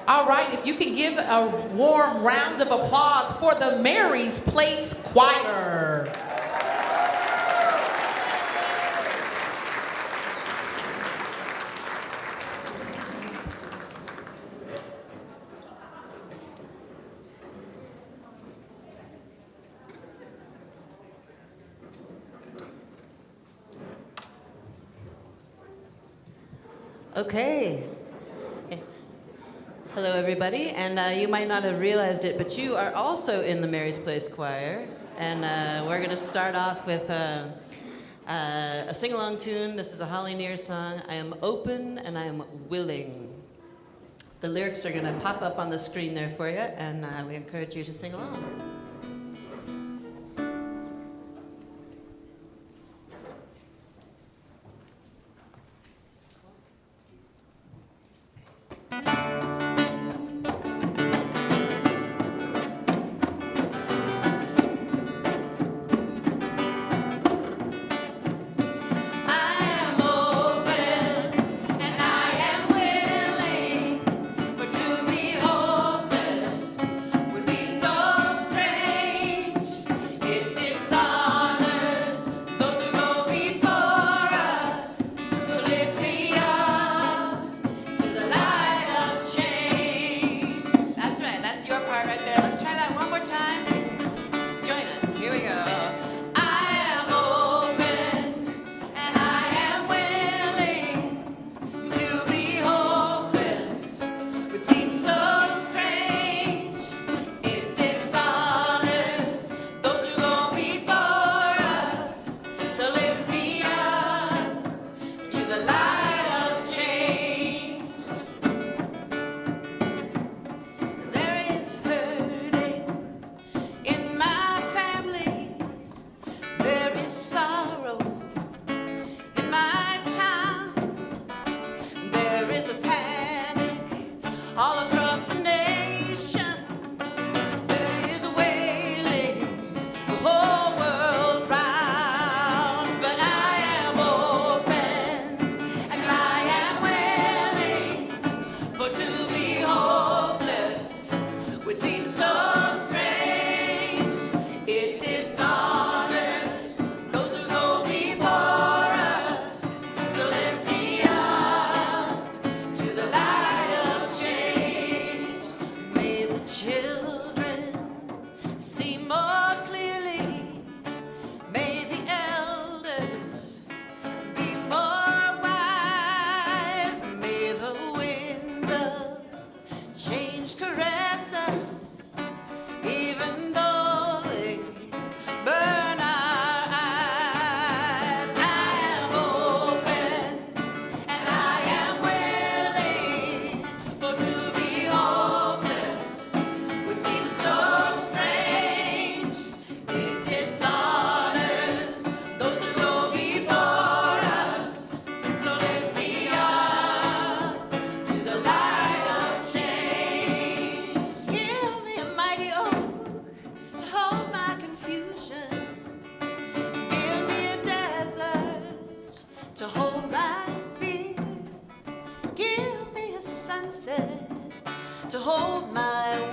All right, if you can give a warm round of applause for the Mary's Place Choir. Okay. Hello, everybody. And you might not have realized it, but you are also in the Mary's Place Choir. And we're going to start off with a sing-along tune. This is a Holly Near song. I am open and I am willing. The lyrics are going to pop up on the screen there for you, and we encourage you to sing along.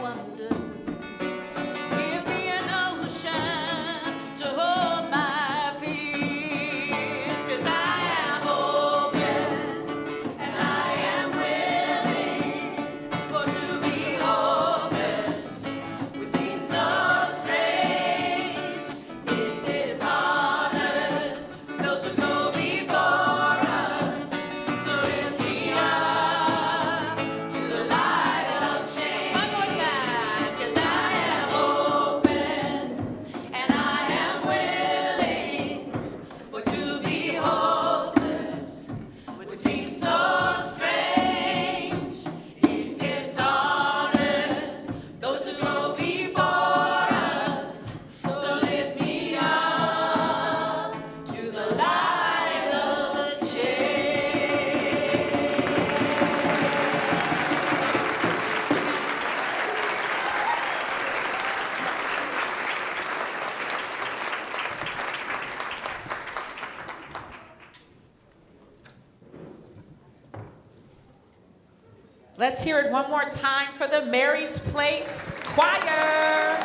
One Let's hear it one more time for the Mary's Place Choir.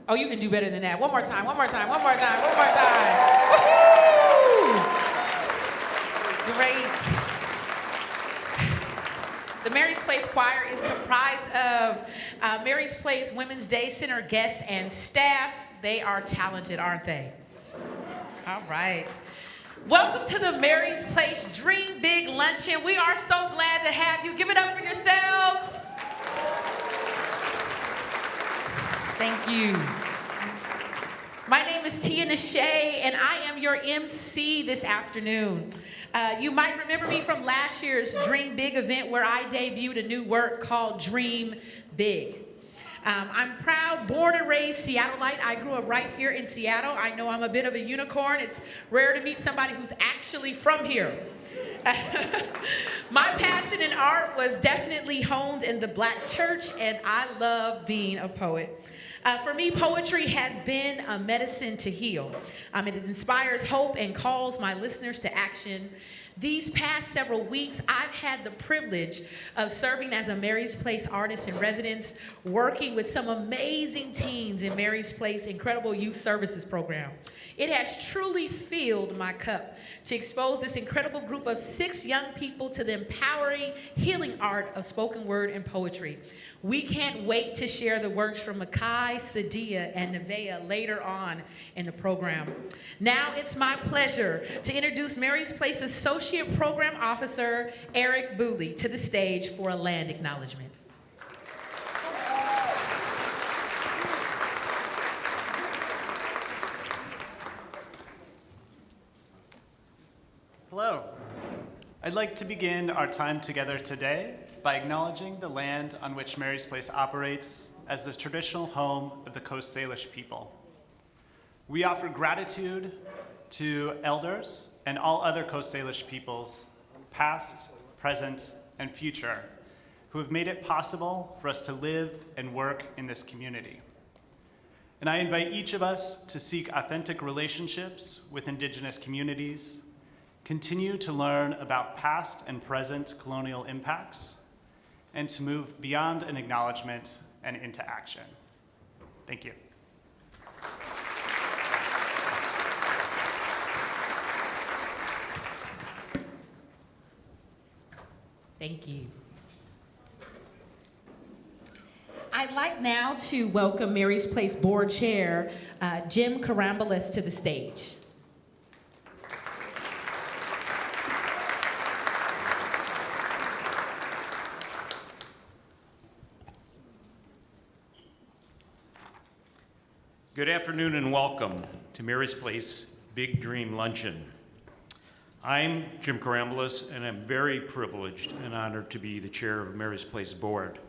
Oh, you can do better than that. One more time, one more time, one more time, one more time. Woo-hoo! Great. The Mary's Place Choir is comprised of Mary's Place Women's Day Center guests and staff. They are talented, aren't they? All right. Welcome to the Mary's Place Dream Big Luncheon. We are so glad to have you. Give it up for yourselves. Thank you. My name is Naché, and I am your MC this afternoon. You might remember me from last year's Dream Big event where I debuted a new work called Dream Big. I'm proud, born and raised Seattleite. I grew up right here in Seattle. I know I'm a bit of a unicorn. It's rare to meet somebody who's actually from here. My passion in art was definitely honed in the Black church, and I love being a poet. For me, poetry has been a medicine to heal. It inspires hope and calls my listeners to action. These past several weeks, I've had the privilege of serving as a Mary's Place artist in residence, working with some amazing teens in Mary's Place Incredible Youth Services Program. It has truly filled my cup to expose this incredible group of 6 young people to the empowering, healing art of spoken word and poetry. We can't wait to share the works from Mekhi, Saadiah, and Neveah later on in the program. Now it's my pleasure to introduce Mary's Place Associate Program Officer Eric Booley to the stage for a land acknowledgement. Hello. I'd like to begin our time together today by acknowledging the land on which Mary's Place operates as the traditional home of the Coast Salish people. We offer gratitude to elders and all other Coast Salish peoples, past, present, and future, who have made it possible for us to live and work in this community. And I invite each of us to seek authentic relationships with Indigenous communities, continue to learn about past and present colonial impacts, and to move beyond an acknowledgement and into action. Thank you. Thank you. I'd like now to welcome Mary's Place Board Chair, Jim Karambalis, to the stage. Good afternoon and welcome to Mary's Place Big Dream Luncheon. I'm Jim Karambalis, and I'm very privileged and honored to be the chair of Mary's Place Board.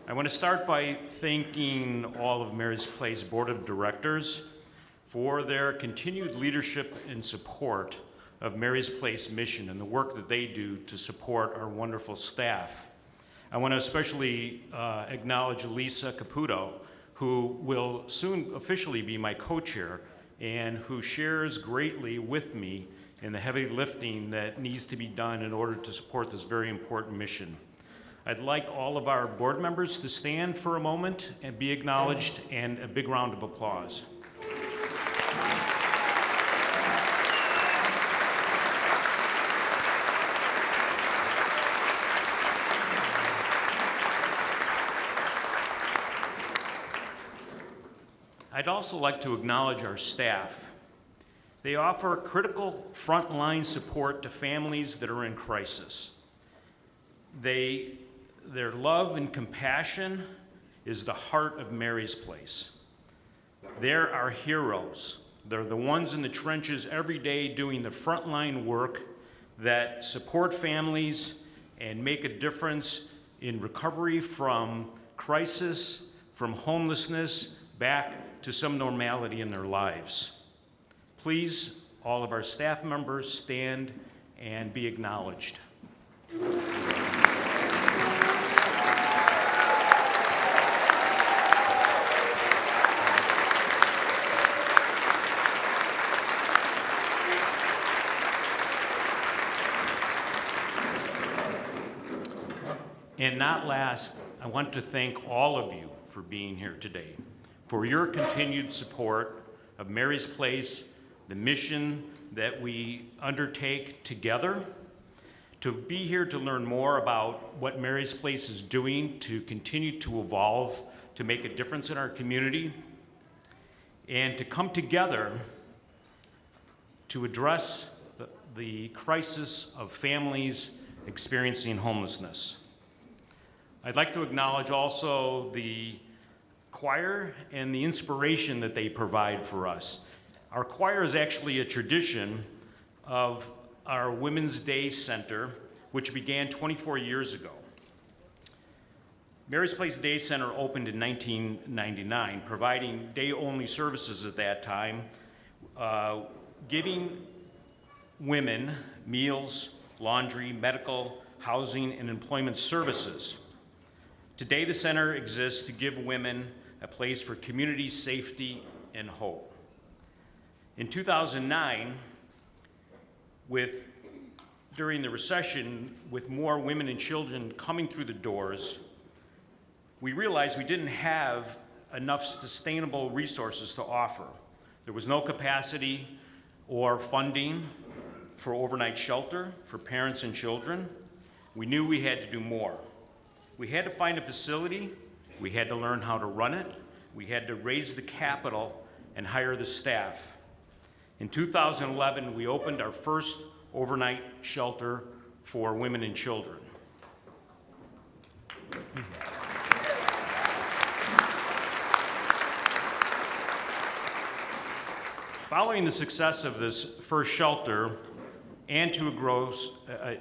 I want to start by thanking all of Mary's Place Board of Directors for their continued leadership and support of Mary's Place mission and the work that they do to support our wonderful staff. I want to especially acknowledge Lisa Caputo, who will soon officially be my co-chair and who shares greatly with me in the heavy lifting that needs to be done in order to support this very important mission. I'd like all of our board members to stand for a moment and be acknowledged, and a big round of applause. I'd also like to acknowledge our staff. They offer critical frontline support to families that are in crisis. Their love and compassion is the heart of Mary's Place. They're our heroes. They're the ones in the trenches every day doing the frontline work that support families and make a difference in recovery from crisis, from homelessness, back to some normality in their lives. Please, all of our staff members, stand and be acknowledged. And not last, I want to thank all of you for being here today, for your continued support of Mary's Place, the mission that we undertake together, to be here to learn more about what Mary's Place is doing to continue to evolve, to make a difference in our community, and to come together to address the crisis of families experiencing homelessness. I'd like to acknowledge also the choir and the inspiration that they provide for us. Our choir is actually a tradition of our Women's Day Center, which began 24 years ago. Mary's Place Day Center opened in 1999, providing day-only services at that time, giving women meals, laundry, medical, housing, and employment services. Today, the center exists to give women a place for community safety and hope. In 2009, during the recession, with more women and children coming through the doors, we realized we didn't have enough sustainable resources to offer. There was no capacity or funding for overnight shelter for parents and children. We knew we had to do more. We had to find a facility, we had to learn how to run it, we had to raise the capital and hire the staff. In 2011, we opened our first overnight shelter for women and children. Following the success of this first shelter and to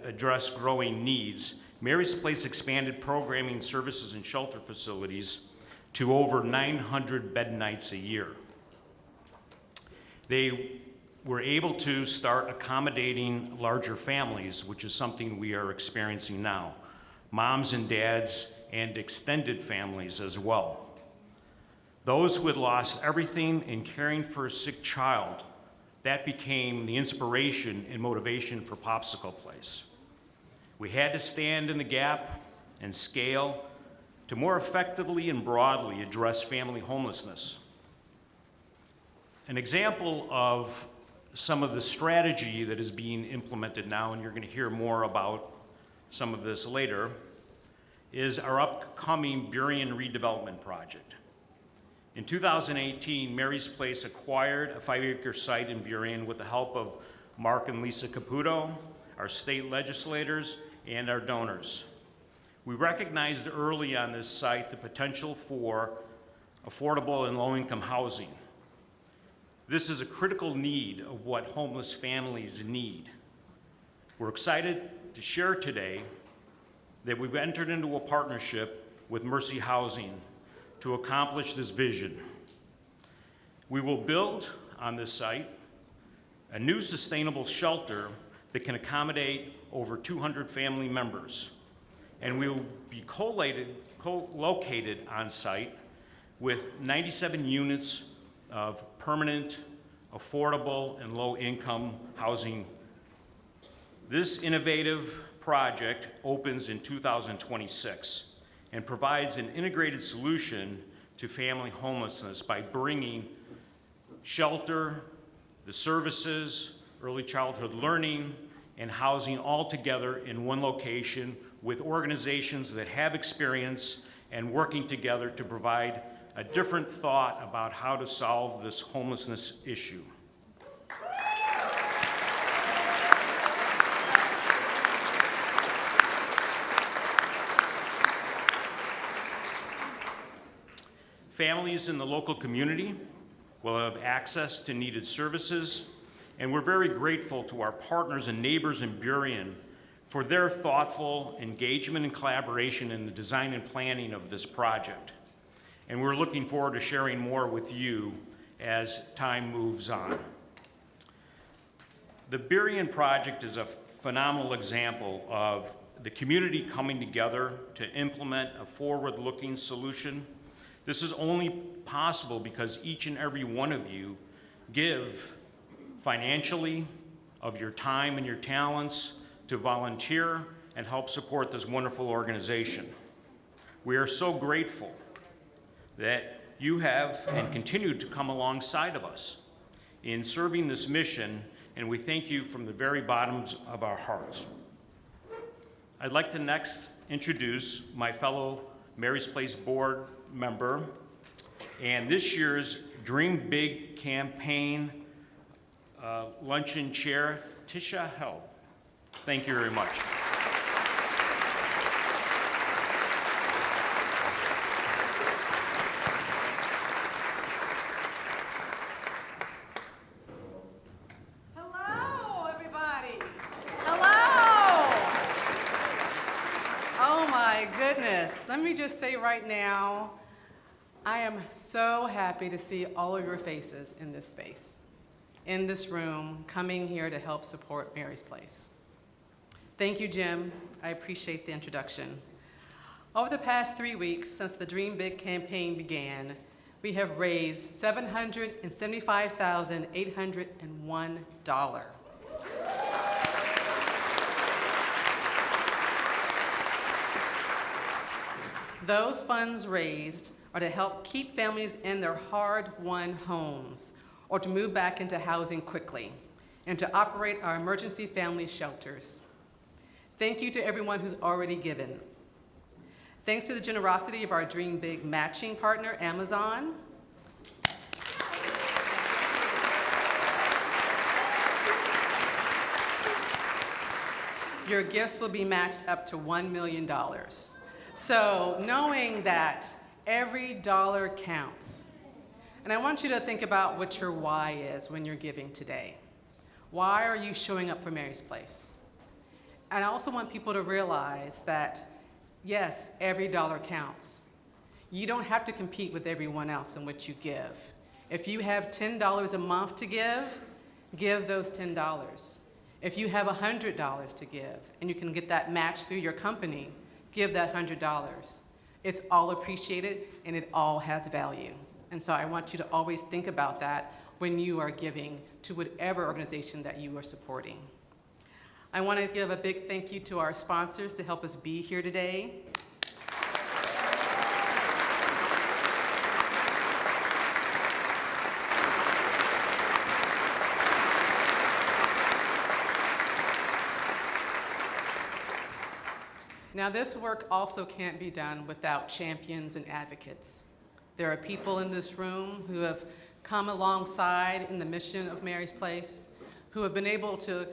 address growing needs, Mary's Place expanded programming services and shelter facilities to over 900 bed nights a year. They were able to start accommodating larger families, which is something we are experiencing now. Moms and dads and extended families as well. Those who had lost everything in caring for a sick child, that became the inspiration and motivation for Popsicle Place. We had to stand in the gap and scale to more effectively and broadly address family homelessness. An example of some of the strategy that is being implemented now, and you're going to hear more about some of this later, is our upcoming Burien redevelopment project. In 2018, Mary's Place acquired a 5-acre site in Burien with the help of Mark and Lisa Caputo, our state legislators, and our donors. We recognized early on this site the potential for affordable and low-income housing. This is a critical need of what homeless families need. We're excited to share today that we've entered into a partnership with Mercy Housing to accomplish this vision. We will build on this site a new sustainable shelter that can accommodate over 200 family members. And we will be co-located on site with 97 units of permanent, affordable, and low-income housing. This innovative project opens in 2026 and provides an integrated solution to family homelessness by bringing shelter, the services, early childhood learning, and housing all together in one location with organizations that have experience and working together to provide a different thought about how to solve this homelessness issue. Families in the local community will have access to needed services, and we're very grateful to our partners and neighbors in Burien for their thoughtful engagement and collaboration in the design and planning of this project. And we're looking forward to sharing more with you as time moves on. The Burien project is a phenomenal example of the community coming together to implement a forward-looking solution. This is only possible because each and every one of you give financially of your time and your talents to volunteer and help support this wonderful organization. We are so grateful that you have and continue to come alongside of us in serving this mission, and we thank you from the very bottoms of our hearts. I'd like to next introduce my fellow Mary's Place board member and this year's Dream Big campaign luncheon chair, Tisha Held. Thank you very much. Hello, everybody. Hello. Oh my goodness. Let me just say right now, I am so happy to see all of your faces in this space, in this room, coming here to help support Mary's Place. Thank you, Jim. I appreciate the introduction. Over the past 3 weeks since the Dream Big campaign began, we have raised $775,801. Those funds raised are to help keep families in their hard-won homes or to move back into housing quickly and to operate our emergency family shelters. Thank you to everyone who's already given. Thanks to the generosity of our Dream Big matching partner, Amazon. Your gifts will be matched up to $1 million. So knowing that every dollar counts, and I want you to think about what your why is when you're giving today. Why are you showing up for Mary's Place? And I also want people to realize that, yes, every dollar counts. You don't have to compete with everyone else in what you give. If you have $10 a month to give those $10. If you have $100 to give, and you can get that match through your company, give that $100. It's all appreciated, and it all has value. And so I want you to always think about that when you are giving to whatever organization that you are supporting. I want to give a big thank you to our sponsors to help us be here today. Now, this work also can't be done without champions and advocates. There are people in this room who have come alongside in the mission of Mary's Place, who have been able to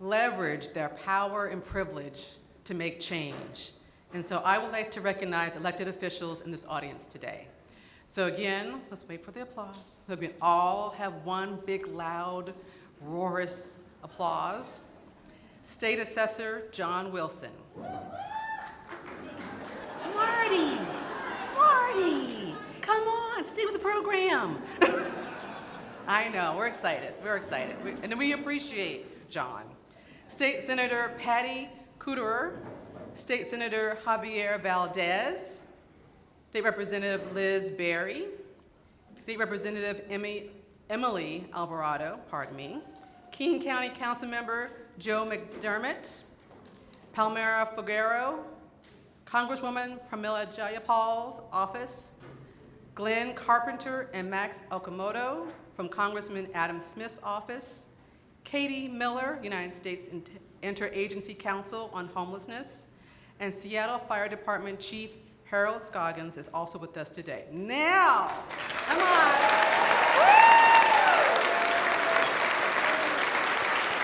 leverage their power and privilege to make change. And so I would like to recognize elected officials in this audience today. So again, let's wait for the applause. So we can all have one big, loud, roarous applause. State Assessor John Wilson. Marty, come on, stay with the program. I know, we're excited, and we appreciate John. State Senator Patty Couturer, State Senator Javier Valdez, State Representative Liz Berry, State Representative Emily Alvarado, King County Council Member Joe McDermott, Palmera Figueroa, Congresswoman Pramila Jayapal's office, Glenn Carpenter and Max Okamoto from Congressman Adam Smith's office, Katie Miller, United States Interagency Council on Homelessness, and Seattle Fire Department Chief Harold Scoggins is also with us today. Now, come on.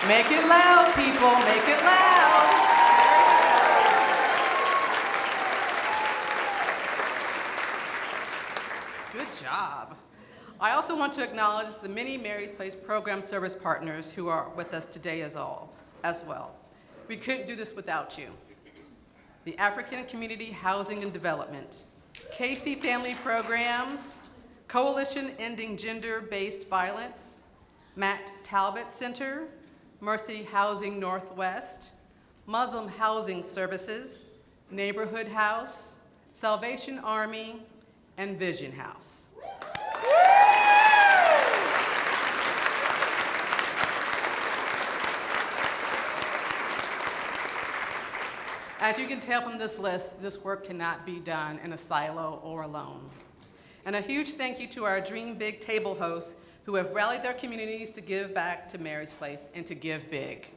Make it loud, people, make it loud. Good job. I also want to acknowledge the many Mary's Place program service partners who are with us today as well. We couldn't do this without you. The African Community Housing and Development, Casey Family Programs, Coalition Ending Gender-Based Violence, Matt Talbot Center, Mercy Housing Northwest, Muslim Housing Services, Neighborhood House, Salvation Army, and Vision House. As you can tell from this list, this work cannot be done in a silo or alone. And a huge thank you to our Dream Big table hosts who have rallied their communities to give back to Mary's Place and to give big.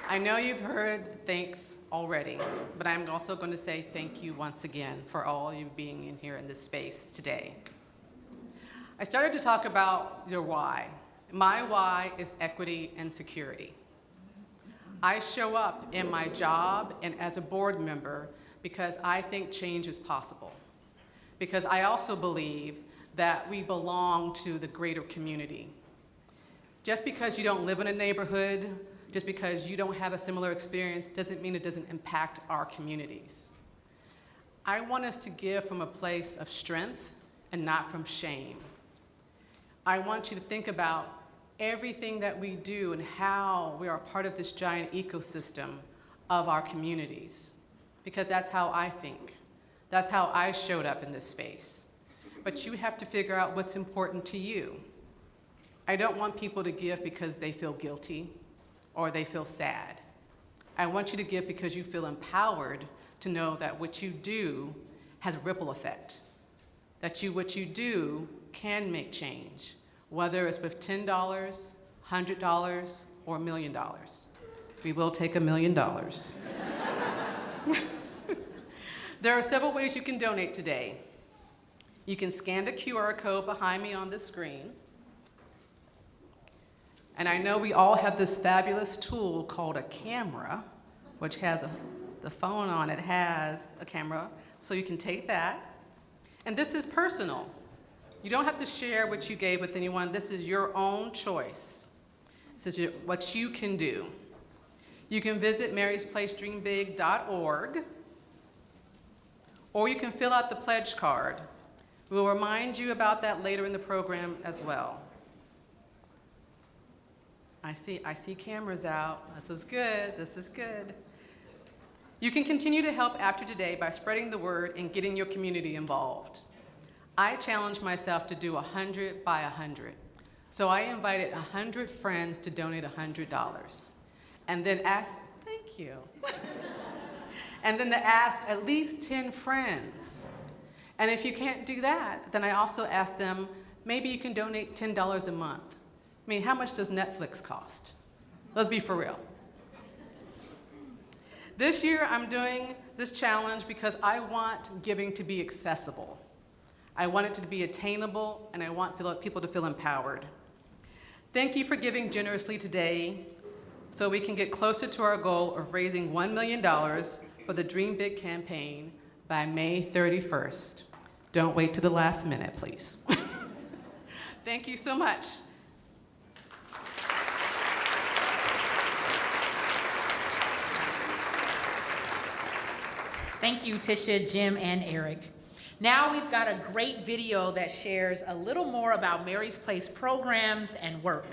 I know you've heard thanks already, but I'm also going to say thank you once again for all you being in here in this space today. I started to talk about your why. My why is equity and security. I show up in my job and as a board member because I think change is possible. Because I also believe that we belong to the greater community. Just because you don't live in a neighborhood, just because you don't have a similar experience doesn't mean it doesn't impact our communities. I want us to give from a place of strength and not from shame. I want you to think about everything that we do and how we are part of this giant ecosystem of our communities, because that's how I think. That's how I showed up in this space. But you have to figure out what's important to you. I don't want people to give because they feel guilty or they feel sad. I want you to give because you feel empowered to know that what you do has a ripple effect, that what you do can make change, whether it's with $10, $100, or $1 million. We will take $1 million. There are several ways you can donate today. You can scan the QR code behind me on the screen. And I know we all have this fabulous tool called a camera, which has the phone on it has a camera, so you can take that. And this is personal. You don't have to share what you gave with anyone. This is your own choice. This is what you can do. You can visit marysplacedreambig.org, or you can fill out the pledge card. We'll remind you about that later in the program as well. I see cameras out. This is good. This is good. You can continue to help after today by spreading the word and getting your community involved. I challenged myself to do 100 by 100. So I invited 100 friends to donate $100. And then asked, thank you. And then asked at least 10 friends. And if you can't do that, then I also asked them, maybe you can donate $10 a month. I mean, how much does Netflix cost? Let's be for real. This year, I'm doing this challenge because I want giving to be accessible. I want it to be attainable, and I want people to feel empowered. Thank you for giving generously today so we can get closer to our goal of raising $1 million for the Dream Big campaign by May 31st. Don't wait to the last minute, please. Thank you so much. Thank you, Tisha, Jim, and Eric. Now we've got a great video that shares a little more about Mary's Place programs and work.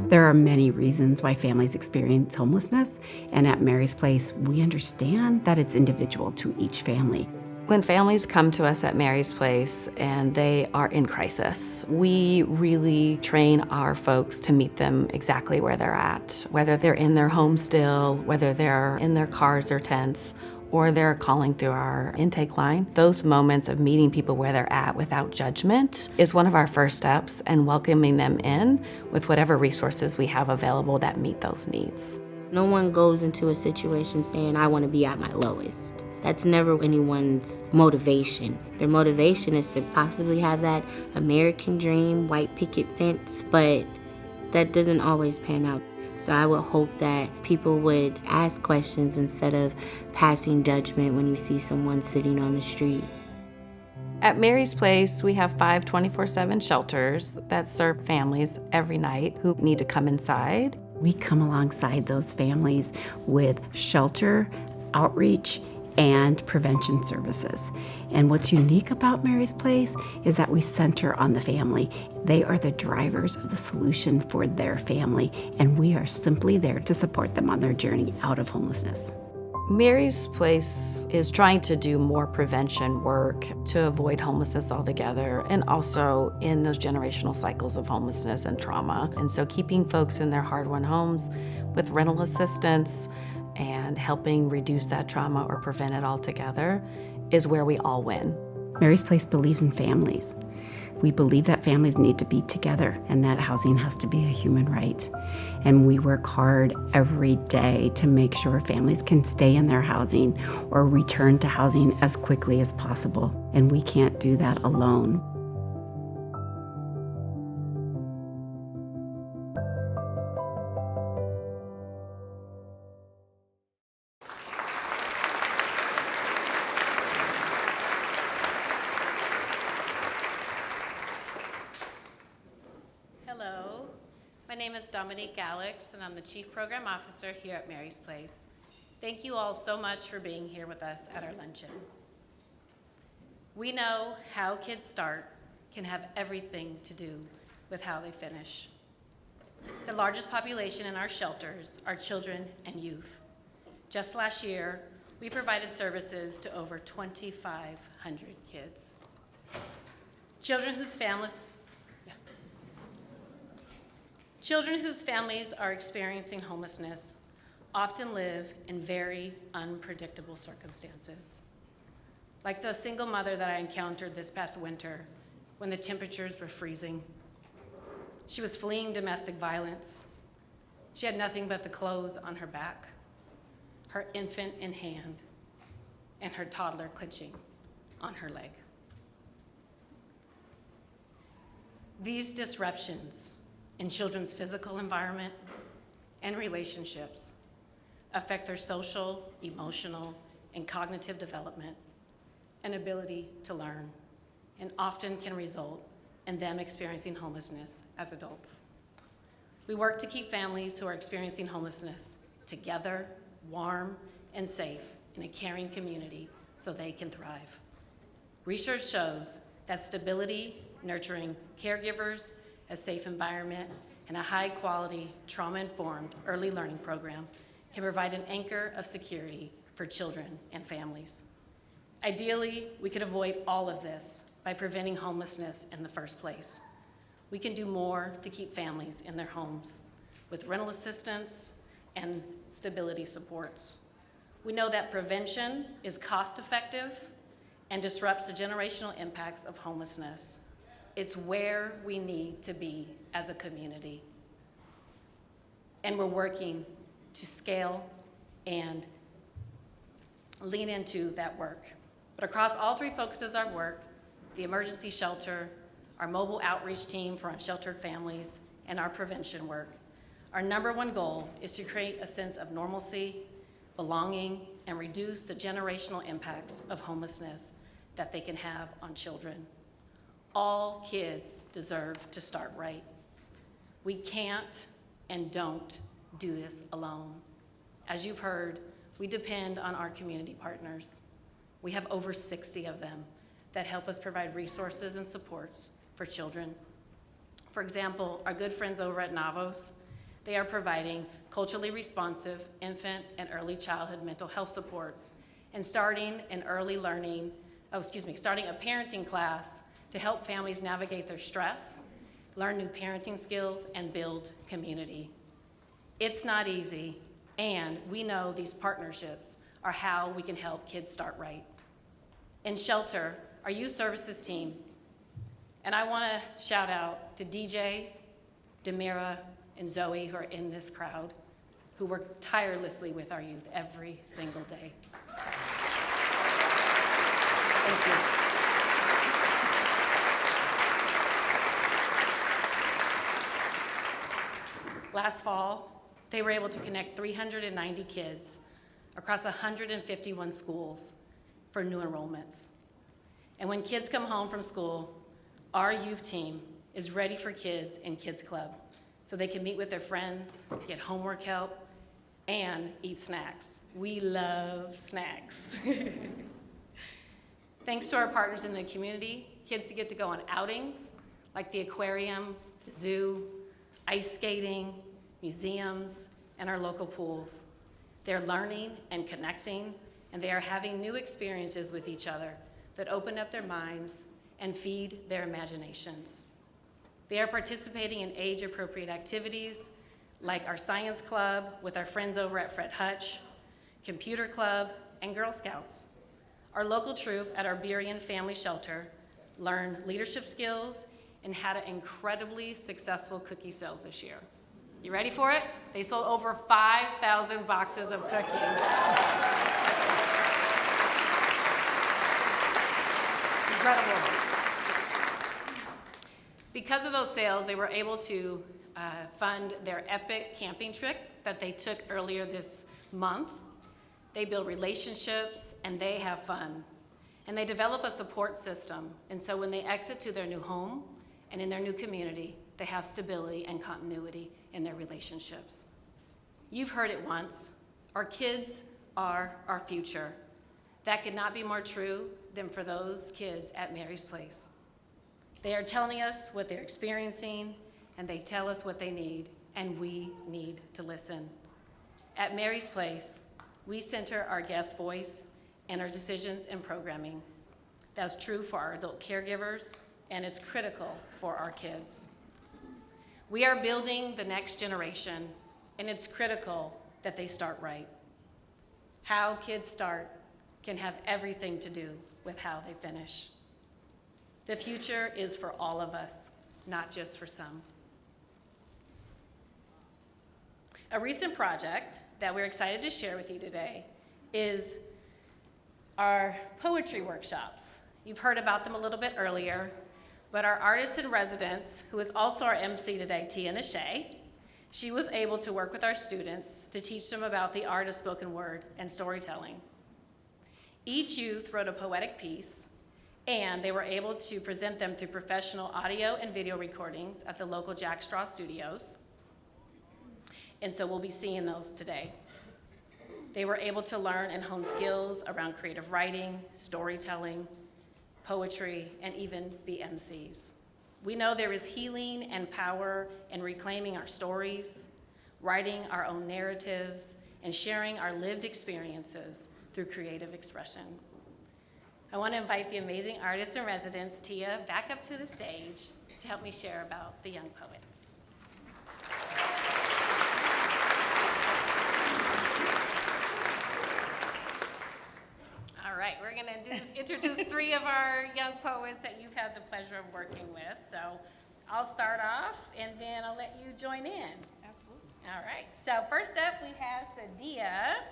There are many reasons why families experience homelessness, and at Mary's Place, we understand that it's individual to each family. When families come to us at Mary's Place and they are in crisis, we really train our folks to meet them exactly where they're at, whether they're in their home still, whether they're in their cars or tents, or they're calling through our intake line. Those moments of meeting people where they're at without judgment is one of our first steps, and welcoming them in with whatever resources we have available that meet those needs. No one goes into a situation saying, I want to be at my lowest. That's never anyone's motivation. Their motivation is to possibly have that American dream, white picket fence, but that doesn't always pan out. So I would hope that people would ask questions instead of passing judgment when you see someone sitting on the street. At Mary's Place, we have 5 24/7 shelters that serve families every night who need to come inside. We come alongside those families with shelter, outreach, and prevention services. And what's unique about Mary's Place is that we center on the family. They are the drivers of the solution for their family, and we are simply there to support them on their journey out of homelessness. Mary's Place is trying to do more prevention work to avoid homelessness altogether, and also in those generational cycles of homelessness and trauma. And so keeping folks in their hard-won homes with rental assistance and helping reduce that trauma or prevent it altogether is where we all win. Mary's Place believes in families. We believe that families need to be together and that housing has to be a human right. And we work hard every day to make sure families can stay in their housing or return to housing as quickly as possible. And we can't do that alone. Hello, my name is Dominique Alex, and I'm the Chief Program Officer here at Mary's Place. Thank you all so much for being here with us at our luncheon. We know how kids start can have everything to do with how they finish. The largest population in our shelters are children and youth. Just last year, we provided services to over 2,500 kids. Children whose families are experiencing homelessness often live in very unpredictable circumstances. Like the single mother that I encountered this past winter when the temperatures were freezing. She was fleeing domestic violence. She had nothing but the clothes on her back, her infant in hand, and her toddler clenching on her leg. These disruptions in children's physical environment and relationships affect their social, emotional, and cognitive development and ability to learn, and often can result in them experiencing homelessness as adults. We work to keep families who are experiencing homelessness together, warm, and safe in a caring community so they can thrive. Research shows that stability, nurturing caregivers, a safe environment, and a high-quality, trauma-informed early learning program can provide an anchor of security for children and families. Ideally, we could avoid all of this by preventing homelessness in the first place. We can do more to keep families in their homes with rental assistance and stability supports. We know that prevention is cost-effective and disrupts the generational impacts of homelessness. It's where we need to be as a community. And we're working to scale and lean into that work. But across all three focuses of our work, the emergency shelter, our mobile outreach team for unsheltered families, and our prevention work, our number one goal is to create a sense of normalcy, belonging, and reduce the generational impacts of homelessness that they can have on children. All kids deserve to start right. We can't and don't do this alone. As you've heard, we depend on our community partners. We have over 60 of them that help us provide resources and supports for children. For example, our good friends over at Navos, they are providing culturally responsive infant and early childhood mental health supports and starting a parenting class to help families navigate their stress, learn new parenting skills, and build community. It's not easy, and we know these partnerships are how we can help kids start right. In shelter, our youth services team, and I want to shout out to DJ, Demira, and Zoe, who are in this crowd, who work tirelessly with our youth every single day. Thank you. Last fall, they were able to connect 390 kids across 151 schools for new enrollments. And when kids come home from school, our youth team is ready for kids in Kids Club. so they can meet with their friends, get homework help, and eat snacks. We love snacks. Thanks to our partners in the community, kids get to go on outings like the aquarium, the zoo, ice skating, museums, and our local pools. They're learning and connecting, and they are having new experiences with each other that open up their minds and feed their imaginations. They are participating in age-appropriate activities like our science club with our friends over at Fred Hutch, computer club, and Girl Scouts. Our local troop at our Burien Family Shelter learned leadership skills and had an incredibly successful cookie sales this year. You ready for it? They sold over 5,000 boxes of cookies. Incredible. Because of those sales, they were able to fund their epic camping trip that they took earlier this month. They build relationships and they have fun. And they develop a support system. And so when they exit to their new home and in their new community, they have stability and continuity in their relationships. You've heard it once, our kids are our future. That could not be more true than for those kids at Mary's Place. They are telling us what they're experiencing, and they tell us what they need, and we need to listen. At Mary's Place, we center our guest voice and our decisions and programming. That's true for our adult caregivers, and it's critical for our kids. We are building the next generation, and it's critical that they start right. How kids start can have everything to do with how they finish. The future is for all of us, not just for some. A recent project that we're excited to share with you today is our poetry workshops. You've heard about them a little bit earlier, but our artist in residence, who is also our MC today, Tia Naché, she was able to work with our students to teach them about the art of spoken word and storytelling. Each youth wrote a poetic piece, and they were able to present them through professional audio and video recordings at the local Jack Straw Studios. And so we'll be seeing those today. They were able to learn and hone skills around creative writing, storytelling, poetry, and even be MCs. We know there is healing and power in reclaiming our stories, writing our own narratives, and sharing our lived experiences through creative expression. I want to invite the amazing artist in residence, Tia, back up to the stage to help me share about the young poets. All right, we're going to introduce three of our young poets that you've had the pleasure of working with. So I'll start off, and then I'll let you join in. Absolutely. All right, so first up we have Saadiah.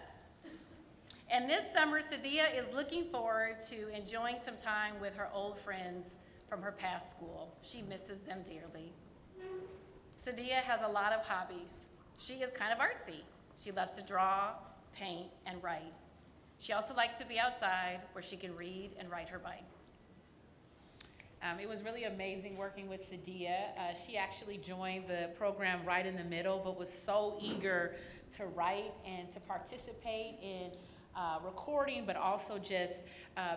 And this summer, Saadiah is looking forward to enjoying some time with her old friends from her past school. She misses them dearly. Saadiah has a lot of hobbies. She is kind of artsy. She loves to draw, paint, and write. She also likes to be outside where she can read and ride her bike. It was really amazing working with Saadiah. She actually joined the program right in the middle, but was so eager to write and to participate in recording, but also just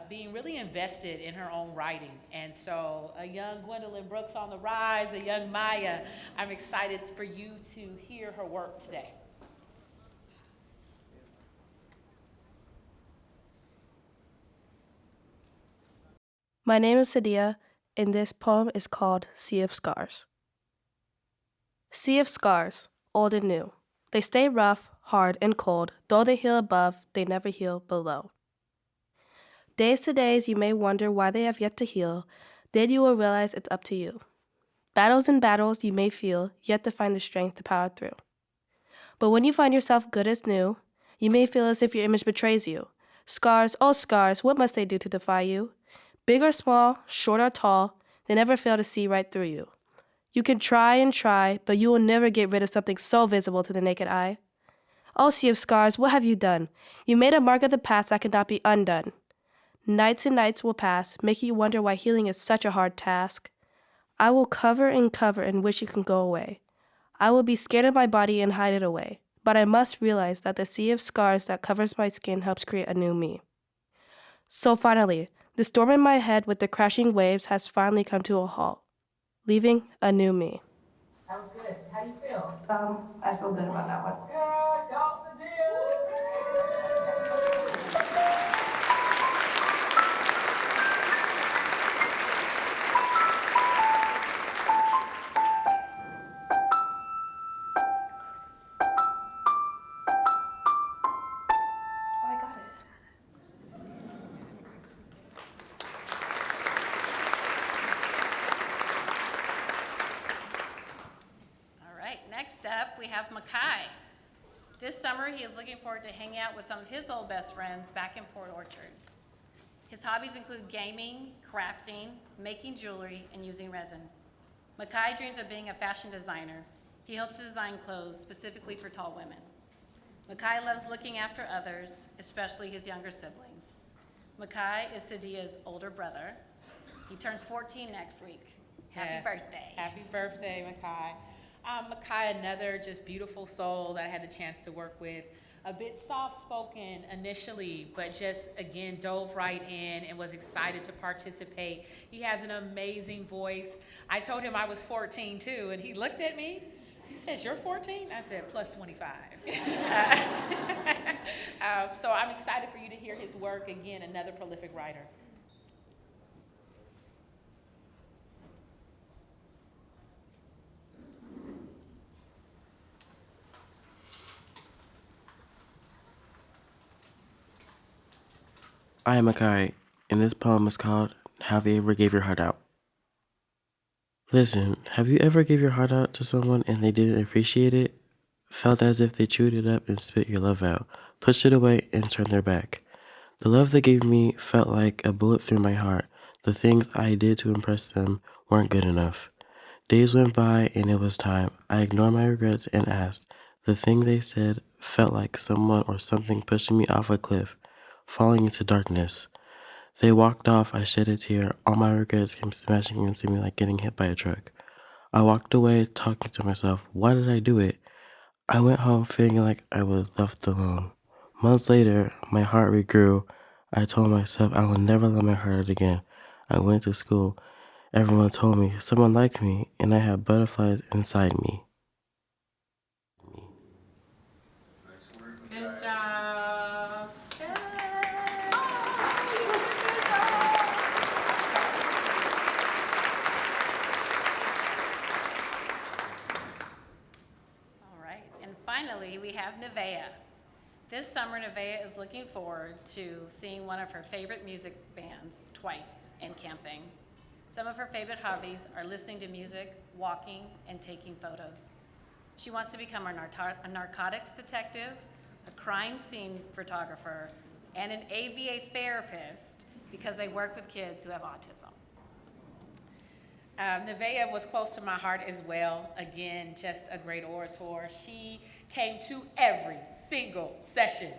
being really invested in her own writing. And so a young Gwendolyn Brooks on the rise, a young Maya, I'm excited for you to hear her work today. My name is Saadiah, and this poem is called Sea of Scars. Sea of scars, old and new. They stay rough, hard, and cold. Though they heal above, they never heal below. Days to days, you may wonder why they have yet to heal. Then you will realize it's up to you. Battles and battles you may feel, yet to find the strength to power through. But when you find yourself good as new, you may feel as if your image betrays you. Scars, oh scars, what must they do to defy you? Big or small, short or tall, they never fail to see right through you. You can try and try, but you will never get rid of something so visible to the naked eye. Oh, sea of scars, what have you done? You made a mark of the past that cannot be undone. Nights and nights will pass, making you wonder why healing is such a hard task. I will cover and wish you can go away. I will be scared of my body and hide it away. But I must realize that the sea of scars that covers my skin helps create a new me. So finally, the storm in my head with the crashing waves has finally come to a halt, leaving a new me. That was good. How do you feel? I feel good about that one. Good. Go, I got it. All right, next up, we have Mekhi. This summer, he is looking forward to hanging out with some of his old best friends back in Port Orchard. His hobbies include gaming, crafting, making jewelry, and using resin. Mekhi dreams of being a fashion designer. He hopes to design clothes specifically for tall women. Mekhi loves looking after others, especially his younger siblings. Mekhi is Saadiah's older brother. He turns 14 next week. Happy birthday. Happy birthday, Mekhi. Mekhi, another just beautiful soul that I had the chance to work with. A bit soft-spoken initially, but just, again, dove right in and was excited to participate. He has an amazing voice. I told him I was 14, too, and he looked at me. He says, "You're 14?" I said, "Plus 25." So I'm excited for you to hear his work. Again, another prolific writer. I am Mekhi, and this poem is called Have You Ever Gave Your Heart Out? Listen, have you ever gave your heart out to someone and they didn't appreciate it? Felt as if they chewed it up and spit your love out, pushed it away and turned their back. The love they gave me felt like a bullet through my heart. The things I did to impress them weren't good enough. Days went by and it was time. I ignored my regrets and asked. The thing they said felt like someone or something pushing me off a cliff, falling into darkness. They walked off, I shed a tear. All my regrets came smashing into me like getting hit by a truck. I walked away talking to myself, why did I do it? I went home feeling like I was left alone. Months later, my heart regrew. I told myself I would never let my heart out again. I went to school. Everyone told me someone liked me, and I had butterflies inside me. Good job. All right, and finally, we have Neveah. This summer, Neveah is looking forward to seeing one of her favorite music bands twice and camping. Some of her favorite hobbies are listening to music, walking, and taking photos. She wants to become a narcotics detective, a crime scene photographer, and an ABA therapist because they work with kids who have autism. Neveah was close to my heart as well. Again, just a great orator. She came to every single session,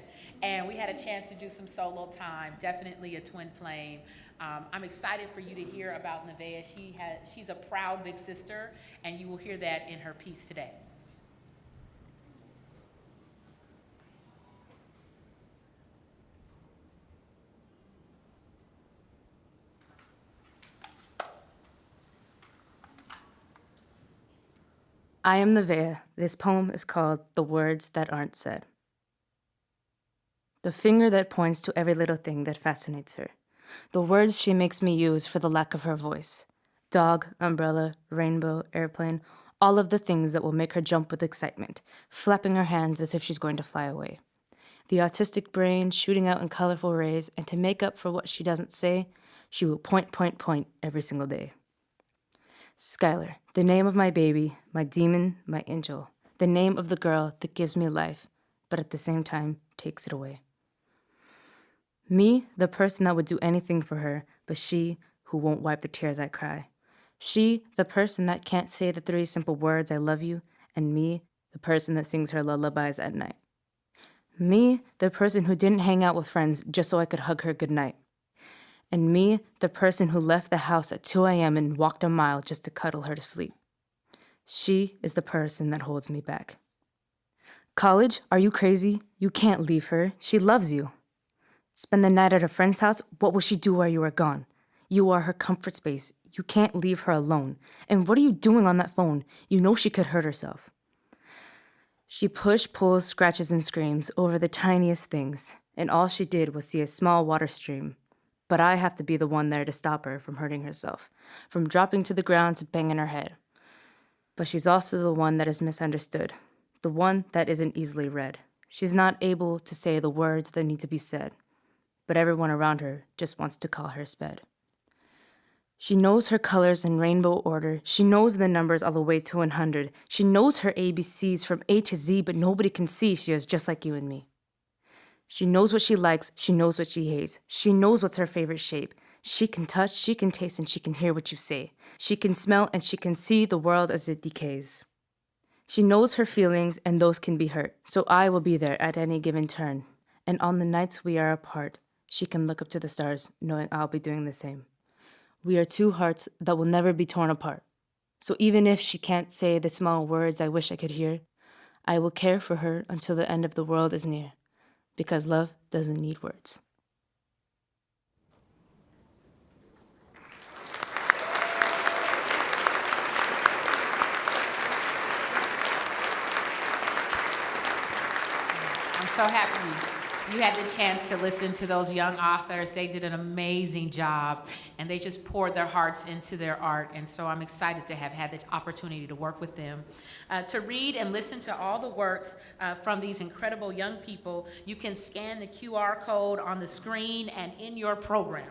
and we had a chance to do some solo time. Definitely a twin flame. I'm excited for you to hear about Neveah. She's a proud big sister, and you will hear that in her piece today. I am Neveah. This poem is called The Words That Aren't Said. The finger that points to every little thing that fascinates her. The words she makes me use for the lack of her voice. Dog, umbrella, rainbow, airplane, all of the things that will make her jump with excitement, flapping her hands as if she's going to fly away. The autistic brain shooting out in colorful rays, and to make up for what she doesn't say, she will point every single day. Skylar, the name of my baby, my demon, my angel, the name of the girl that gives me life, but at the same time takes it away. Me, the person that would do anything for her, but she who won't wipe the tears I cry. She, the person that can't say the 3 simple words I love you, and me, the person that sings her lullabies at night. Me, the person who didn't hang out with friends just so I could hug her goodnight. And me, the person who left the house at 2 a.m. and walked a mile just to cuddle her to sleep. She is the person that holds me back. College? Are you crazy? You can't leave her. She loves you. Spend the night at a friend's house? What will she do while you are gone? You are her comfort space. You can't leave her alone. And what are you doing on that phone? You know she could hurt herself. She pushed, pulls, scratches, and screams over the tiniest things, and all she did was see a small water stream. But I have to be the one there to stop her from hurting herself, from dropping to the ground to banging her head. But she's also the one that is misunderstood, the one that isn't easily read. She's not able to say the words that need to be said, but everyone around her just wants to call her sped. She knows her colors in rainbow order. She knows the numbers all the way to 100. She knows her ABCs from A to Z, but nobody can see she is just like you and me. She knows what she likes. She knows what she hates. She knows what's her favorite shape. She can touch, she can taste, and she can hear what you say. She can smell, and she can see the world as it decays. She knows her feelings, and those can be hurt. So I will be there at any given turn. And on the nights we are apart, she can look up to the stars, knowing I'll be doing the same. We are two hearts that will never be torn apart. So even if she can't say the small words I wish I could hear, I will care for her until the end of the world is near, because love doesn't need words. I'm so happy you had the chance to listen to those young authors. They did an amazing job, and they just poured their hearts into their art. And so I'm excited to have had the opportunity to work with them. To read and listen to all the works from these incredible young people, you can scan the QR code on the screen and in your program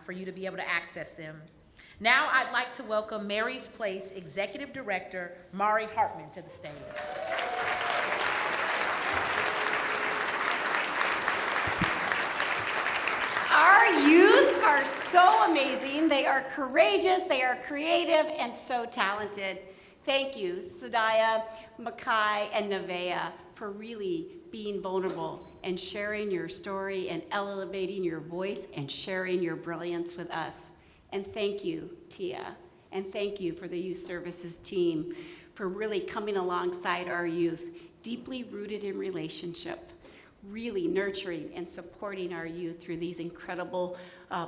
for you to be able to access them. Now I'd like to welcome Mary's Place Executive Director, Mari Hartman, to the stage. Our youth are so amazing. They are courageous, they are creative, and so talented. Thank you, Saadiah, Mekhi, and Neveah, for really being vulnerable and sharing your story and elevating your voice and sharing your brilliance with us. And thank you, Tia, and thank you for the Youth Services team for really coming alongside our youth, deeply rooted in relationship, really nurturing and supporting our youth through these incredible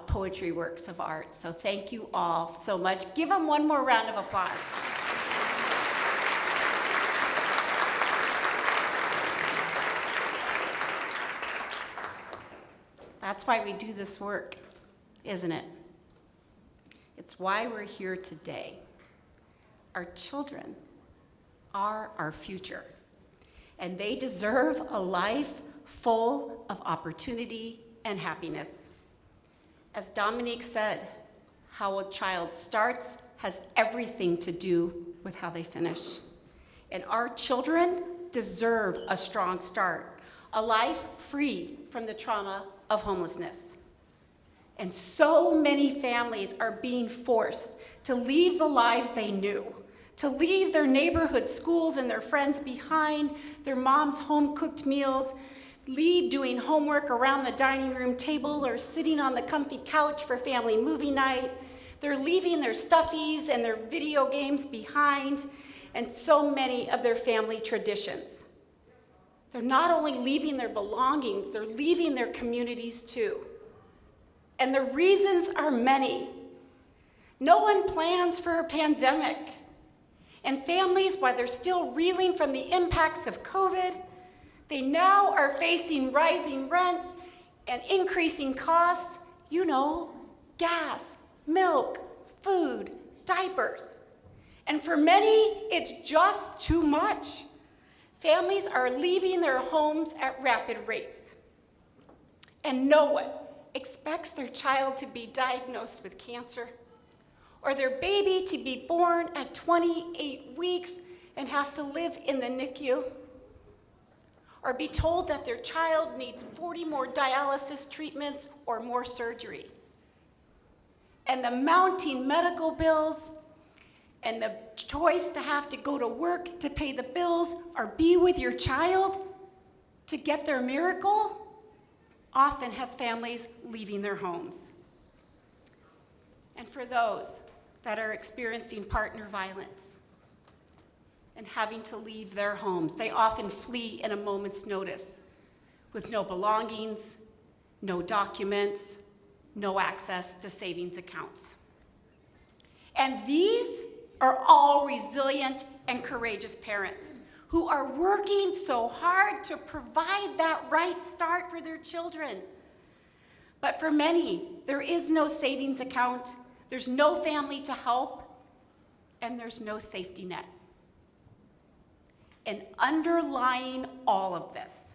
poetry works of art. So thank you all so much. Give them one more round of applause. That's why we do this work, isn't it? It's why we're here today. Our children are our future, and they deserve a life full of opportunity and happiness. As Dominique said, how a child starts has everything to do with how they finish. And our children deserve a strong start, a life free from the trauma of homelessness. And so many families are being forced to leave the lives they knew, to leave their neighborhood schools and their friends behind, their mom's home-cooked meals, leave doing homework around the dining room table or sitting on the comfy couch for family movie night. They're leaving their stuffies and their video games behind, and so many of their family traditions. They're not only leaving their belongings, they're leaving their communities too. And the reasons are many. No one plans for a pandemic. And families, while they're still reeling from the impacts of COVID, they now are facing rising rents and increasing costs, you know, gas, milk, food, diapers. And for many, it's just too much. Families are leaving their homes at rapid rates. And no one expects their child to be diagnosed with cancer, or their baby to be born at 28 weeks and have to live in the NICU, or be told that their child needs 40 more dialysis treatments or more surgery. And the mounting medical bills and the choice to have to go to work to pay the bills or be with your child to get their miracle often has families leaving their homes. And for those that are experiencing partner violence, and having to leave their homes. They often flee in a moment's notice with no belongings, no documents, no access to savings accounts. And these are all resilient and courageous parents who are working so hard to provide that right start for their children. But for many, there is no savings account, there's no family to help, and there's no safety net. And underlying all of this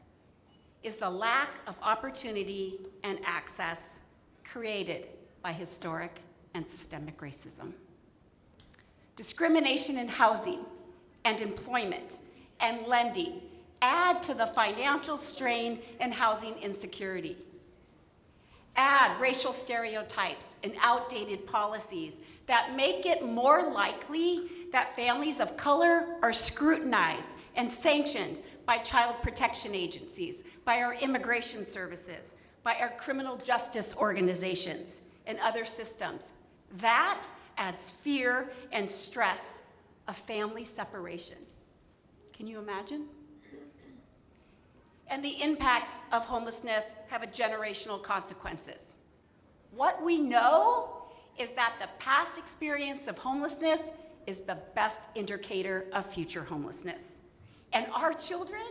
is the lack of opportunity and access created by historic and systemic racism. Discrimination in housing and employment and lending add to the financial strain and housing insecurity. Add racial stereotypes and outdated policies that make it more likely that families of color are scrutinized and sanctioned by child protection agencies, by our immigration services, by our criminal justice organizations, and other systems. That adds fear and stress of family separation. Can you imagine? And the impacts of homelessness have a generational consequences. What we know is that the past experience of homelessness is the best indicator of future homelessness. And our children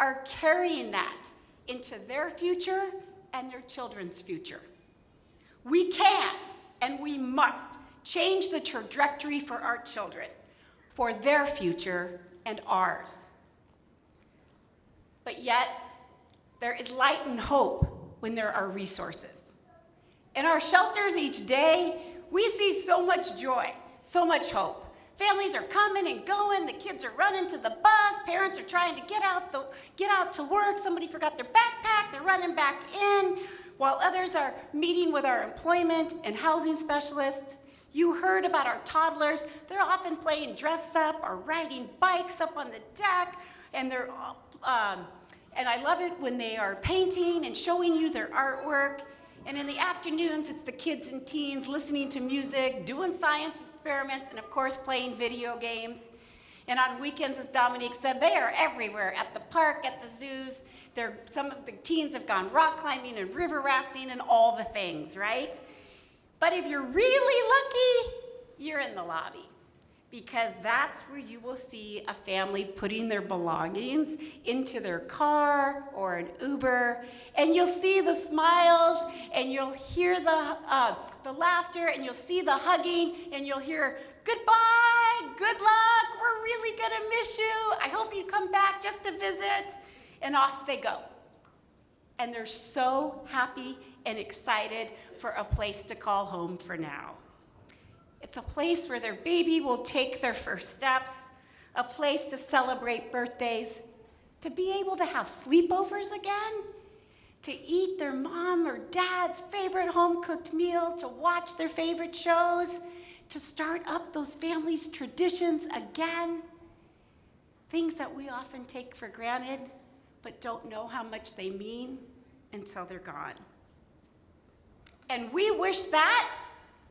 are carrying that into their future and their children's future. We can and we must change the trajectory for our children, for their future and ours. But yet, there is light and hope when there are resources. In our shelters each day, we see so much joy, so much hope. Families are coming and going, the kids are running to the bus, parents are trying to get out to work, somebody forgot their backpack, they're running back in, while others are meeting with our employment and housing specialists. You heard about our toddlers. They're often playing dress up or riding bikes up on the deck, and and I love it when they are painting and showing you their artwork. And in the afternoons, it's the kids and teens listening to music, doing science experiments, and of course, playing video games. And on weekends, as Dominique said, they are everywhere, at the park, at the zoos. Some of the teens have gone rock climbing and river rafting and all the things, right? But if you're really lucky, you're in the lobby, because that's where you will see a family putting their belongings into their car or an Uber, and you'll see the smiles, and you'll hear the laughter, and you'll see the hugging, and you'll hear, "Goodbye, good luck, we're really gonna miss you. I hope you come back just to visit," and off they go. And they're so happy and excited for a place to call home for now. It's a place where their baby will take their first steps, a place to celebrate birthdays, to be able to have sleepovers again, to eat their mom or dad's favorite home-cooked meal, to watch their favorite shows, to start up those families' traditions again, things that we often take for granted but don't know how much they mean until they're gone. And we wish that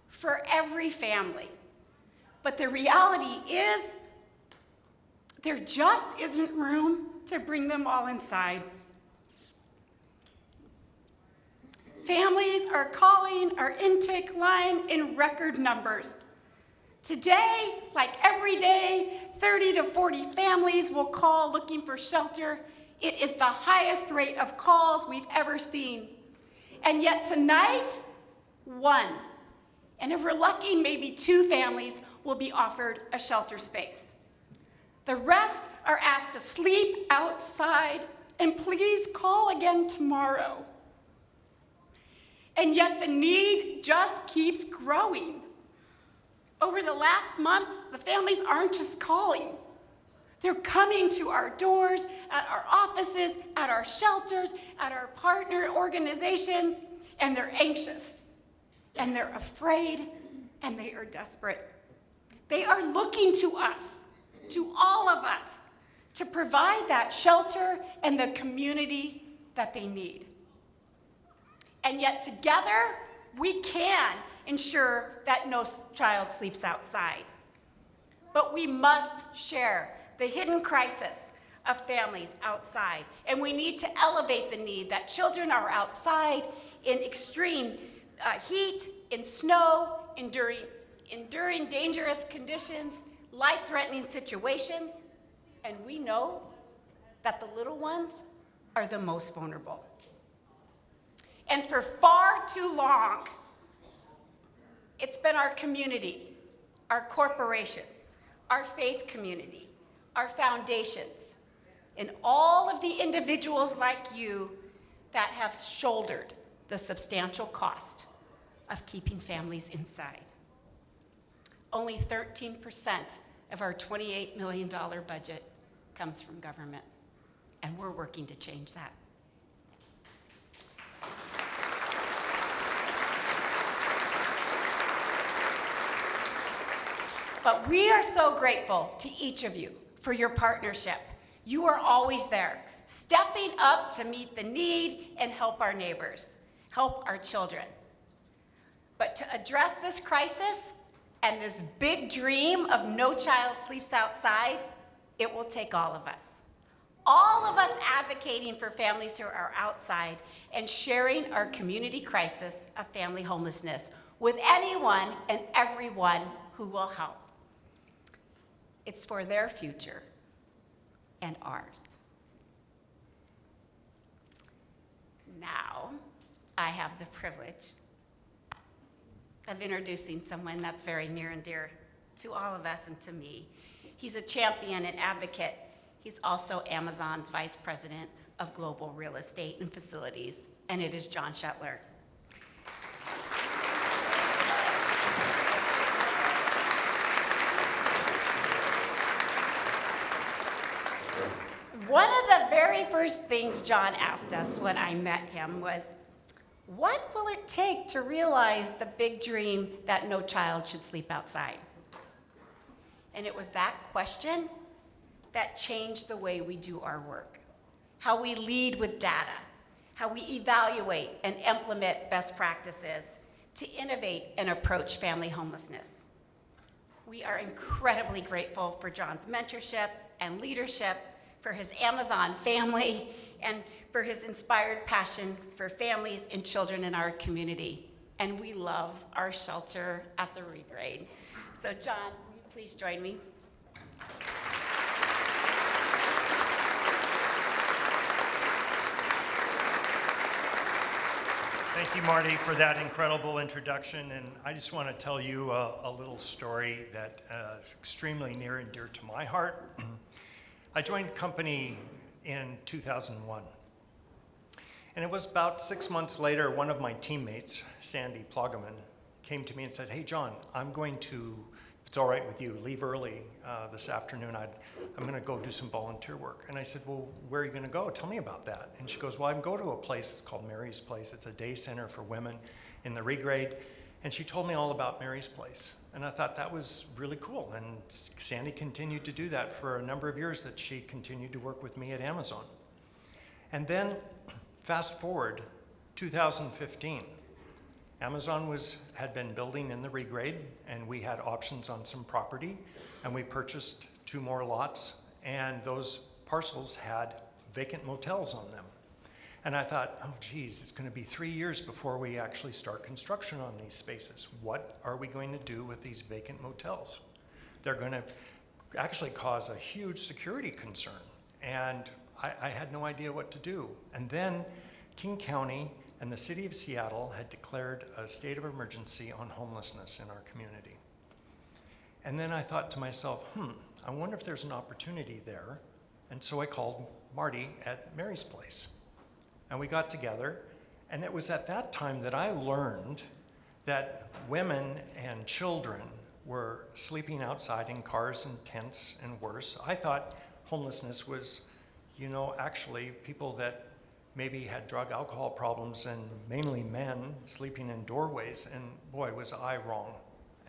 for every family. But the reality is, there just isn't room to bring them all inside. Families are calling our intake line in record numbers. Today, like every day, 30 to 40 families will call looking for shelter. It is the highest rate of calls we've ever seen. And yet tonight, 1. And if we're lucky, maybe 2 families will be offered a shelter space. The rest are asked to sleep outside, and please call again tomorrow. And yet the need just keeps growing. Over the last month, the families aren't just calling. They're coming to our doors, at our offices, at our shelters, at our partner organizations, and they're anxious, and they're afraid, and they are desperate. They are looking to us, to all of us, to provide that shelter and the community that they need. And yet together, we can ensure that no child sleeps outside. But we must share the hidden crisis of families outside. And we need to elevate the need that children are outside in extreme heat, in snow, enduring dangerous conditions, life-threatening situations. And we know that the little ones are the most vulnerable. And for far too long, it's been our community, our corporations, our faith community, our foundations, and all of the individuals like you that have shouldered the substantial cost of keeping families inside. Only 13% of our $28 million budget comes from government, and we're working to change that. But we are so grateful to each of you for your partnership. You are always there, stepping up to meet the need and help our neighbors, help our children. But to address this crisis and this big dream of no child sleeps outside, it will take all of us. All of us advocating for families who are outside and sharing our community crisis of family homelessness with anyone and everyone who will help. It's for their future and ours. Now, I have the privilege of introducing someone that's very near and dear to all of us and to me. He's a champion and advocate. He's also Amazon's Vice President of Global Real Estate and Facilities, and it is John Shetler. One of the very first things John asked us when I met him was, what will it take to realize the big dream that no child should sleep outside? And it was that question that changed the way we do our work, how we lead with data, how we evaluate and implement best practices to innovate and approach family homelessness. We are incredibly grateful for John's mentorship and leadership, for his Amazon family, and for his inspired passion for families and children in our community. And we love our shelter at the Regrade. So John, will you please join me? Thank you, Marty, for that incredible introduction. And I just want to tell you a little story that is extremely near and dear to my heart. I joined the company in 2001. And it was about 6 months later, one of my teammates, Sandy Ploggeman, came to me and said, hey, John, I'm going to, if it's all right with you, leave early this afternoon. I'm going to go do some volunteer work. And I said, well, where are you going to go? Tell me about that. And she goes, well, I'm going to a place, it's called Mary's Place. It's a day center for women in the Regrade. And she told me all about Mary's Place. And I thought that was really cool. And Sandy continued to do that for a number of years that she continued to work with me at Amazon. And then fast forward 2015, Amazon had been building in the Regrade, and we had options on some property, and we purchased 2 more lots, and those parcels had vacant motels on them. And I thought, oh geez, it's going to be 3 years before we actually start construction on these spaces. What are we going to do with these vacant motels? They're going to actually cause a huge security concern. And I had no idea what to do. And then King County and the city of Seattle had declared a state of emergency on homelessness in our community. And then I thought to myself, I wonder if there's an opportunity there. And so I called Marty at Mary's Place. And we got together, and it was at that time that I learned that women and children were sleeping outside in cars and tents and worse. I thought homelessness was, actually people that maybe had drug alcohol problems and mainly men sleeping in doorways, and boy, was I wrong.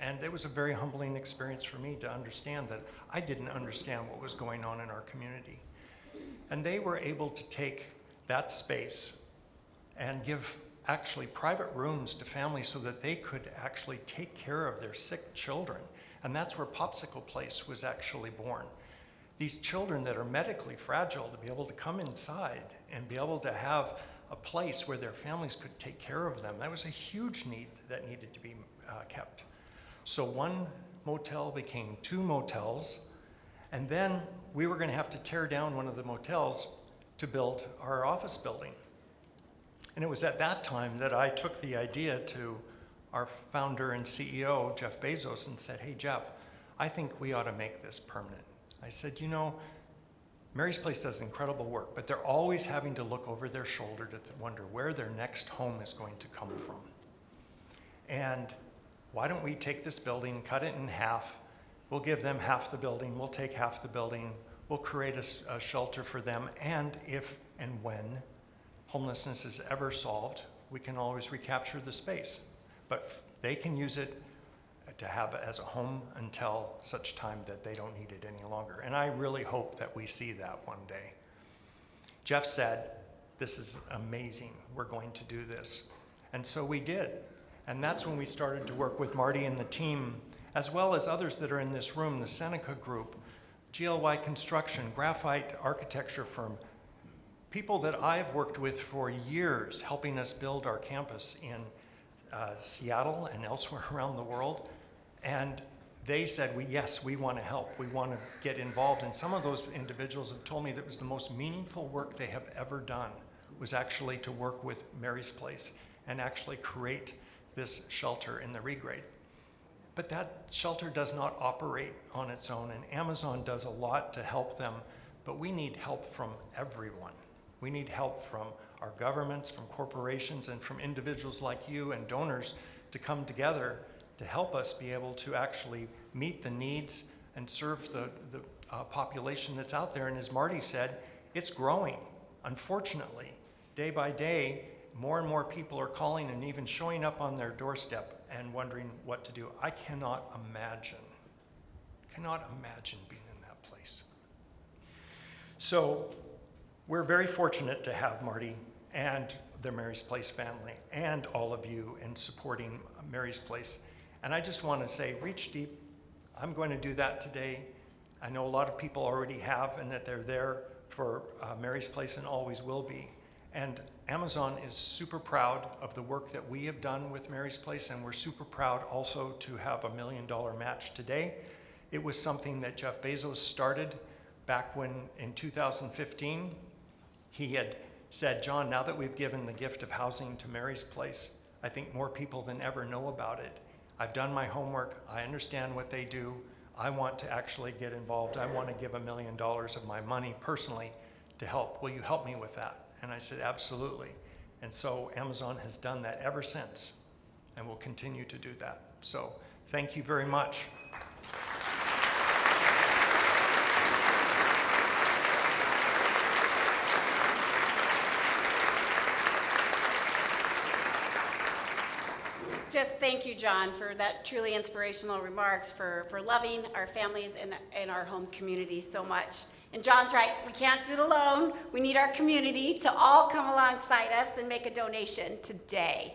And it was a very humbling experience for me to understand that I didn't understand what was going on in our community. And they were able to take that space and give actually private rooms to families so that they could actually take care of their sick children. And that's where Popsicle Place was actually born. these children that are medically fragile to be able to come inside and be able to have a place where their families could take care of them. That was a huge need that needed to be kept. So one motel became 2 motels, and then we were going to have to tear down one of the motels to build our office building. And it was at that time that I took the idea to our founder and CEO, Jeff Bezos, and said, hey, Jeff, I think we ought to make this permanent. I said, you know, Mary's Place does incredible work, but they're always having to look over their shoulder to wonder where their next home is going to come from. And why don't we take this building, cut it in half, we'll give them half the building, we'll take half the building, we'll create a shelter for them, and if and when homelessness is ever solved, we can always recapture the space. But they can use it to have it as a home until such time that they don't need it any longer. And I really hope that we see that one day. Jeff said, this is amazing, we're going to do this. And so we did. And that's when we started to work with Marty and the team, as well as others that are in this room, the Seneca Group, GLY Construction, Graphite Architecture Firm, people that I've worked with for years helping us build our campus in Seattle and elsewhere around the world. And they said, yes, we want to help. We want to get involved. And some of those individuals have told me that it was the most meaningful work they have ever done, was actually to work with Mary's Place and actually create this shelter in the regrade. But that shelter does not operate on its own, and Amazon does a lot to help them, but we need help from everyone. We need help from our governments, from corporations, and from individuals like you and donors to come together to help us be able to actually meet the needs and serve the population that's out there. And as Marty said, it's growing. Unfortunately, day by day, more and more people are calling and even showing up on their doorstep and wondering what to do. I cannot imagine being in that place. So we're very fortunate to have Marty and the Mary's Place family and all of you in supporting Mary's Place. And I just want to say, reach deep. I'm going to do that today. I know a lot of people already have, and that they're there for Mary's Place and always will be. And Amazon is super proud of the work that we have done with Mary's Place, and we're super proud also to have $1 million match today. It was something that Jeff Bezos started back when, in 2015, he had said, John, now that we've given the gift of housing to Mary's Place, I think more people than ever know about it. I've done my homework. I understand what they do. I want to actually get involved. I want to give $1 million of my money personally to help. Will you help me with that? And I said, absolutely. And so Amazon has done that ever since and will continue to do that. So thank you very much. Just thank you, John, for that truly inspirational remarks, for loving our families and our home community so much. And John's right, we can't do it alone. We need our community to all come alongside us and make a donation today.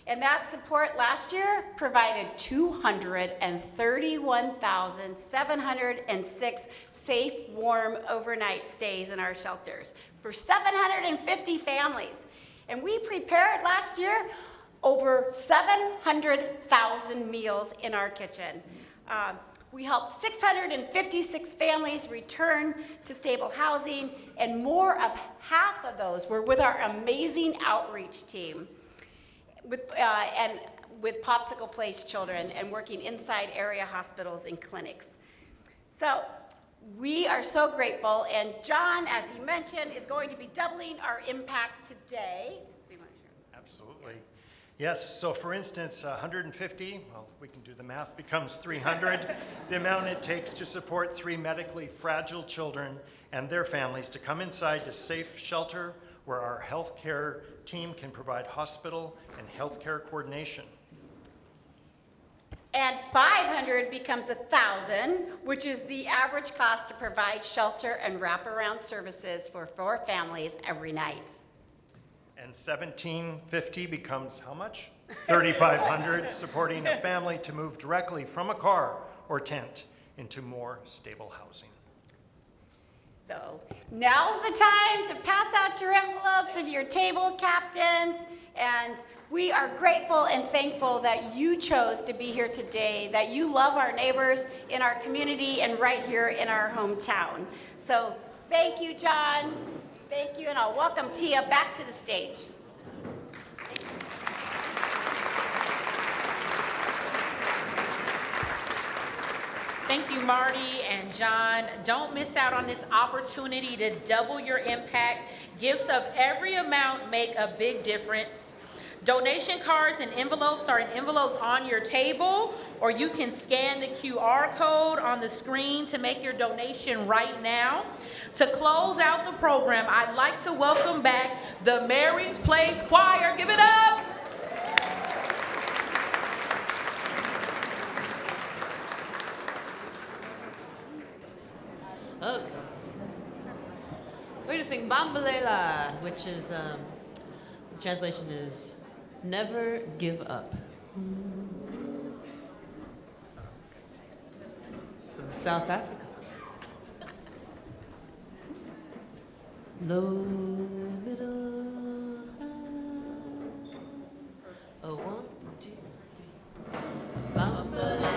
And that support last year provided 231,706 safe, warm overnight stays in our shelters for 750 families. And we prepared last year over 700,000 meals in our kitchen. We helped 656 families return to stable housing, and more of half of those were with our amazing outreach team with Popsicle Place children and working inside area hospitals and clinics. So we are so grateful, and John, as he mentioned, is going to be doubling our impact today. So you want to share? Absolutely. Yes, so for instance, 150, well, we can do the math, becomes 300, the amount it takes to support 3 medically fragile children and their families to come inside a safe shelter where our healthcare team can provide hospital and healthcare coordination. And 500 becomes 1,000, which is the average cost to provide shelter and wraparound services for 4 families every night. And 1,750 becomes how much? 3,500, supporting a family to move directly from a car or tent into more stable housing. So now's the time to pass out your envelopes of your table captains, and we are grateful and thankful that you chose to be here today, that you love our neighbors in our community and right here in our hometown. So thank you, John. Thank you, and I'll welcome Tia back to the stage. Thank you, Marty and John. Don't miss out on this opportunity to double your impact. Gifts of every amount make a big difference. Donation cards and envelopes are in envelopes on your table, or you can scan the QR code on the screen to make your donation right now. To close out the program, I'd like to welcome back the Mary's Place Choir. Give it up. Okay. We're going to sing Bambalela, which is, the translation is never give up. From South Africa. Low, middle, high. Oh, 1, 2, 3. Bambalela.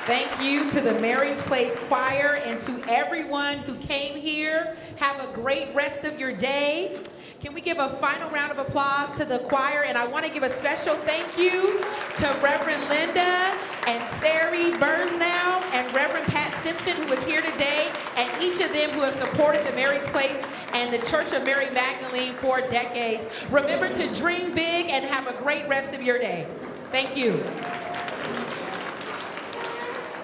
Thank you to the Mary's Place Choir and to everyone who came here. Have a great rest of your day. Can we give a final round of applause to the choir? And I want to give a special thank you to Reverend Linda and Sari Burnsnow and Reverend Pat Simpson, who was here today, and each of them who have supported the Mary's Place and the Church of Mary Magdalene for decades. Remember to dream big and have a great rest of your day. Thank you.